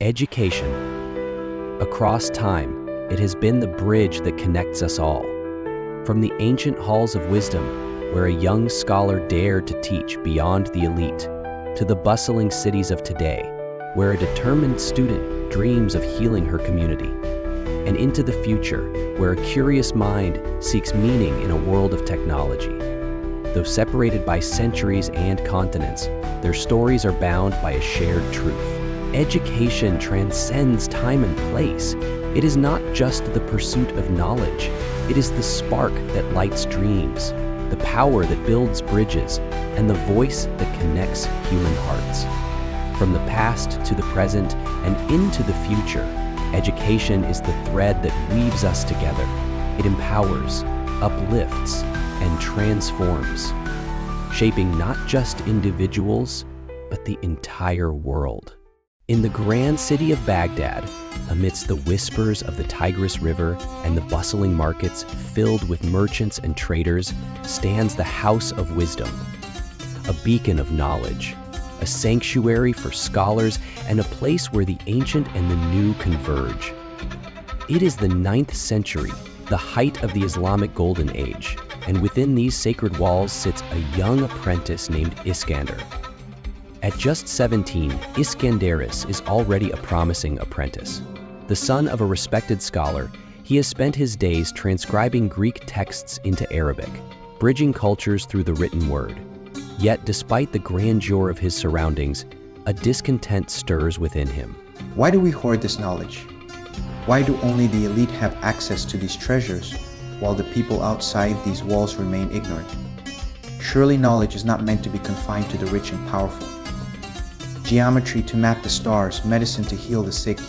Education. Across time, it has been the bridge that connects us all. From the ancient halls of wisdom, where a young scholar dared to teach beyond the elite, to the bustling cities of today, where a determined student dreams of healing her community, and into the future, where a curious mind seeks meaning in a world of technology. Though separated by centuries and continents, their stories are bound by a shared truth. Education transcends time and place. It is not just the pursuit of knowledge. It is the spark that lights dreams, the power that builds bridges, and the voice that connects human hearts. From the past to the present and into the future, education is the thread that weaves us together. It empowers, uplifts, and transforms, shaping not just individuals, but the entire world. In the grand city of Baghdad, amidst the whispers of the Tigris River and the bustling markets filled with merchants and traders, stands the House of Wisdom, a beacon of knowledge, a sanctuary for scholars, and a place where the ancient and the new converge. It is the 9th century, the height of the Islamic Golden Age, and within these sacred walls sits a young apprentice named Iskander. At just 17, Iskandaris is already a promising apprentice. The son of a respected scholar, he has spent his days transcribing Greek texts into Arabic, bridging cultures through the written word. Yet, despite the grandeur of his surroundings, a discontent stirs within him. Why do we hoard this knowledge? Why do only the elite have access to these treasures, while the people outside these walls remain ignorant? Surely knowledge is not meant to be confined to the rich and powerful. Geometry to map the stars, medicine to heal the sick,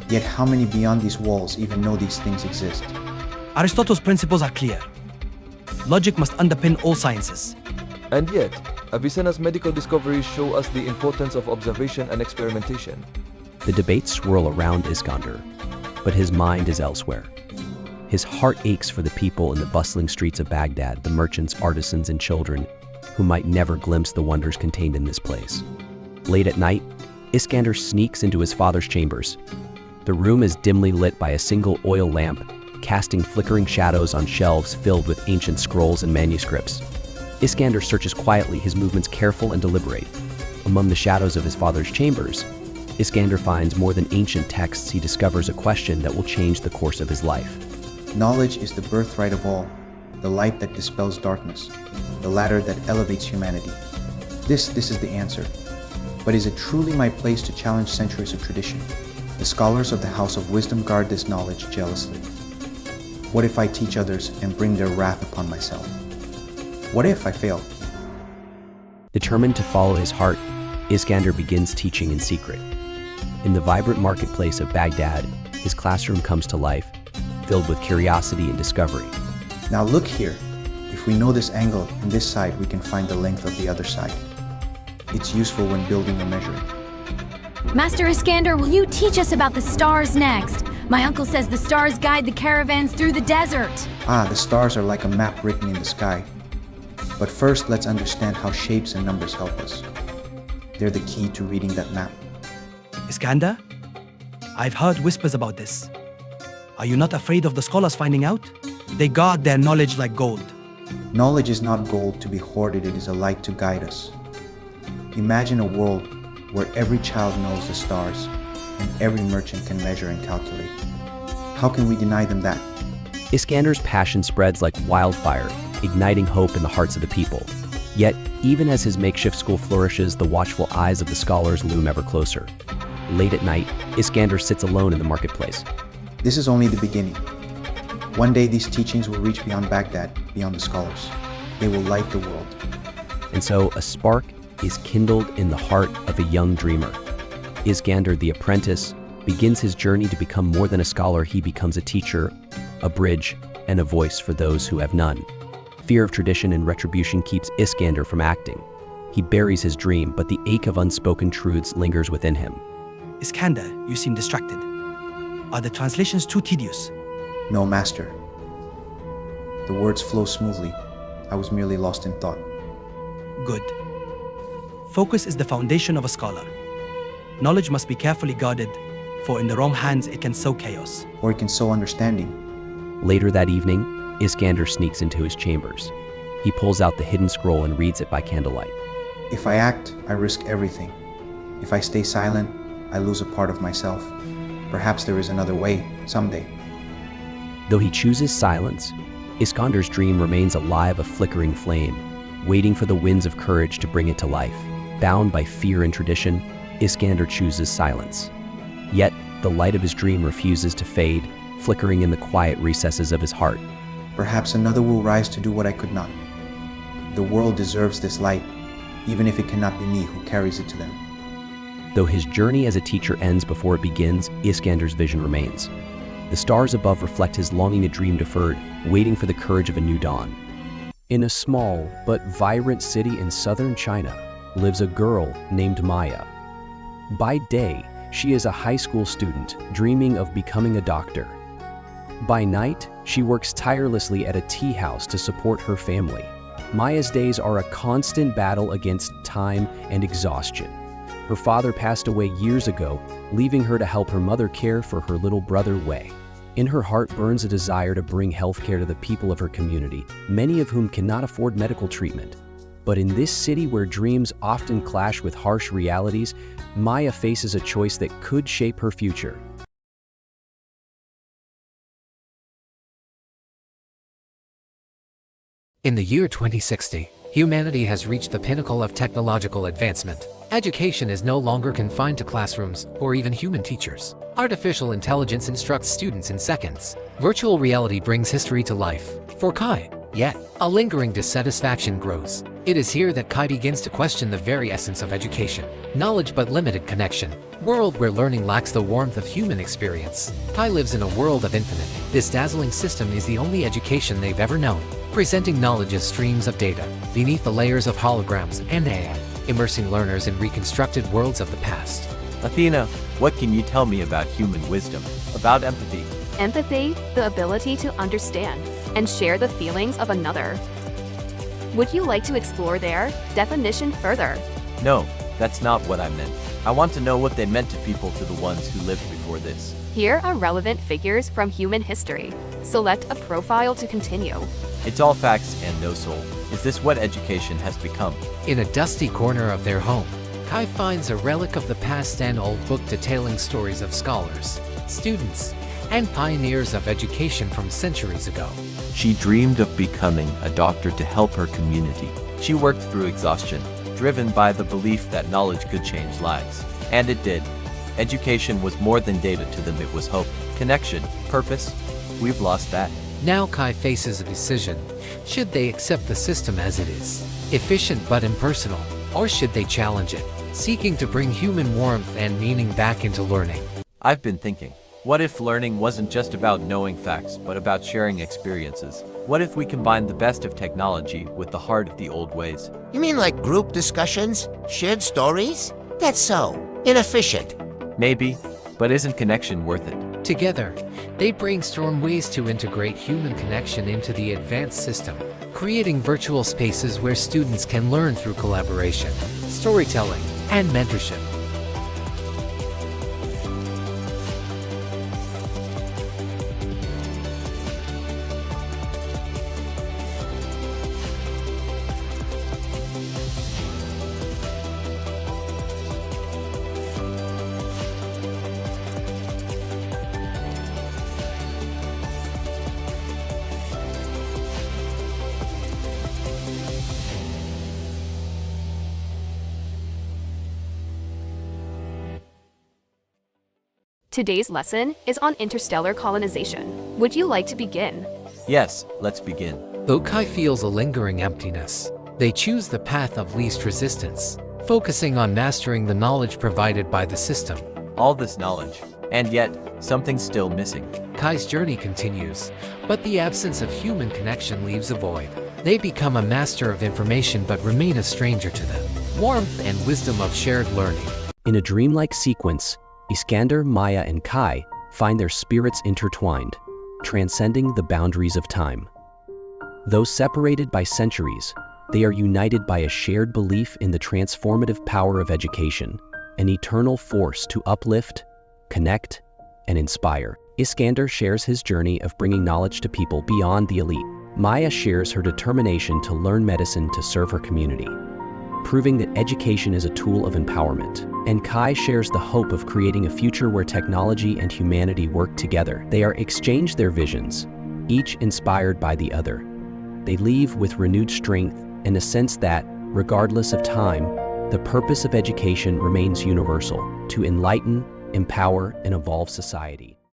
yet how many beyond these walls even know these things exist? Aristotle's principles are clear. Logic must underpin all sciences. And yet, Avicenna's medical discoveries show us the importance of observation and experimentation. The debates swirl around Iskander, but his mind is elsewhere. His heart aches for the people in the bustling streets of Baghdad, the merchants, artisans, and children who might never glimpse the wonders contained in this place. Late at night, Iskander sneaks into his father's chambers. The room is dimly lit by a single oil lamp, casting flickering shadows on shelves filled with ancient scrolls and manuscripts. Iskander searches quietly, his movements careful and deliberate. Among the shadows of his father's chambers, Iskander finds more than ancient texts. He discovers a question that will change the course of his life. Knowledge is the birthright of all, the light that dispels darkness, the ladder that elevates humanity. This is the answer. But is it truly my place to challenge centuries of tradition? The scholars of the House of Wisdom guard this knowledge jealously. What if I teach others and bring their wrath upon myself? What if I fail? Determined to follow his heart, Iskander begins teaching in secret. In the vibrant marketplace of Baghdad, his classroom comes to life, filled with curiosity and discovery. Now look here. If we know this angle and this side, we can find the length of the other side. It's useful when building or measuring. Master Iskander, will you teach us about the stars next? My uncle says the stars guide the caravans through the desert. The stars are like a map written in the sky. But first, let's understand how shapes and numbers help us. They're the key to reading that map. Iskander, I've heard whispers about this. Are you not afraid of the scholars finding out? They guard their knowledge like gold. Knowledge is not gold to be hoarded, it is a light to guide us. Imagine a world where every child knows the stars and every merchant can measure and calculate. How can we deny them that? Iskander's passion spreads like wildfire, igniting hope in the hearts of the people. Yet, even as his makeshift school flourishes, the watchful eyes of the scholars loom ever closer. Late at night, Iskander sits alone in the marketplace. This is only the beginning. One day these teachings will reach beyond Baghdad, beyond the scholars. They will light the world. And so a spark is kindled in the heart of a young dreamer. Iskander, the apprentice, begins his journey to become more than a scholar. He becomes a teacher, a bridge, and a voice for those who have none. Fear of tradition and retribution keeps Iskander from acting. He buries his dream, but the ache of unspoken truths lingers within him. Iskander, you seem distracted. Are the translations too tedious? No, master. The words flow smoothly. I was merely lost in thought. Good. Focus is the foundation of a scholar. Knowledge must be carefully guarded, for in the wrong hands it can sow chaos. or it can sow understanding. Later that evening, Iskander sneaks into his chambers. He pulls out the hidden scroll and reads it by candlelight. If I act, I risk everything. If I stay silent, I lose a part of myself. Perhaps there is another way, someday. Though he chooses silence, Iskander's dream remains alive, a flickering flame, waiting for the winds of courage to bring it to life. Bound by fear and tradition, Iskander chooses silence. Yet, the light of his dream refuses to fade, flickering in the quiet recesses of his heart. Perhaps another will rise to do what I could not. The world deserves this light, even if it cannot be me who carries it to them. Though his journey as a teacher ends before it begins, Iskander's vision remains. The stars above reflect his longing, a dream deferred, waiting for the courage of a new dawn. In a small but vibrant city in southern China lives a girl named Maya. By day, she is a high school student dreaming of becoming a doctor. By night, she works tirelessly at a tea house to support her family. Maya's days are a constant battle against time and exhaustion. Her father passed away years ago, leaving her to help her mother care for her little brother Wei. In her heart burns a desire to bring healthcare to the people of her community, many of whom cannot afford medical treatment. But in this city where dreams often clash with harsh realities, Maya faces a choice that could shape her future. In the year 2060, humanity has reached the pinnacle of technological advancement. Education is no longer confined to classrooms or even human teachers. Artificial intelligence instructs students in seconds. Virtual reality brings history to life for Kai. Yet, a lingering dissatisfaction grows. It is here that Kai begins to question the very essence of education. Knowledge but limited connection. World where learning lacks the warmth of human experience. Kai lives in a world of infinite. This dazzling system is the only education they've ever known, presenting knowledge as streams of data beneath the layers of holograms and AI, immersing learners in reconstructed worlds of the past. Athena, what can you tell me about human wisdom, about empathy? Empathy, the ability to understand and share the feelings of another. Would you like to explore their definition further? No, that's not what I meant. I want to know what they meant to people, to the ones who lived before this. Here are relevant figures from human history. Select a profile to continue. It's all facts and no soul. Is this what education has become? In a dusty corner of their home, Kai finds a relic of the past, an old book detailing stories of scholars, students, and pioneers of education from centuries ago. She dreamed of becoming a doctor to help her community. She worked through exhaustion, driven by the belief that knowledge could change lives. And it did. Education was more than data to them, it was hope, connection, purpose. We've lost that. Now Kai faces a decision. Should they accept the system as it is, efficient but impersonal, or should they challenge it, seeking to bring human warmth and meaning back into learning? I've been thinking, what if learning wasn't just about knowing facts, but about sharing experiences? What if we combined the best of technology with the heart of the old ways? You mean like group discussions? Shared stories? That's so inefficient. Maybe, but isn't connection worth it? Together, they brainstorm ways to integrate human connection into the advanced system, creating virtual spaces where students can learn through collaboration, storytelling, and mentorship. Today's lesson is on interstellar colonization. Would you like to begin? Yes, let's begin. Though Kai feels a lingering emptiness, they choose the path of least resistance, focusing on mastering the knowledge provided by the system. All this knowledge, and yet, something's still missing. Kai's journey continues, but the absence of human connection leaves a void. They become a master of information but remain a stranger to them. Warmth and wisdom of shared learning. In a dreamlike sequence, Iskander, Maya, and Kai find their spirits intertwined, transcending the boundaries of time. Though separated by centuries, they are united by a shared belief in the transformative power of education, an eternal force to uplift, connect, and inspire. Iskander shares his journey of bringing knowledge to people beyond the elite. Maya shares her determination to learn medicine to serve her community, proving that education is a tool of empowerment. And Kai shares the hope of creating a future where technology and humanity work together. They are exchange their visions, each inspired by the other. They leave with renewed strength and a sense that, regardless of time, the purpose of education remains universal: to enlighten, empower, and evolve society.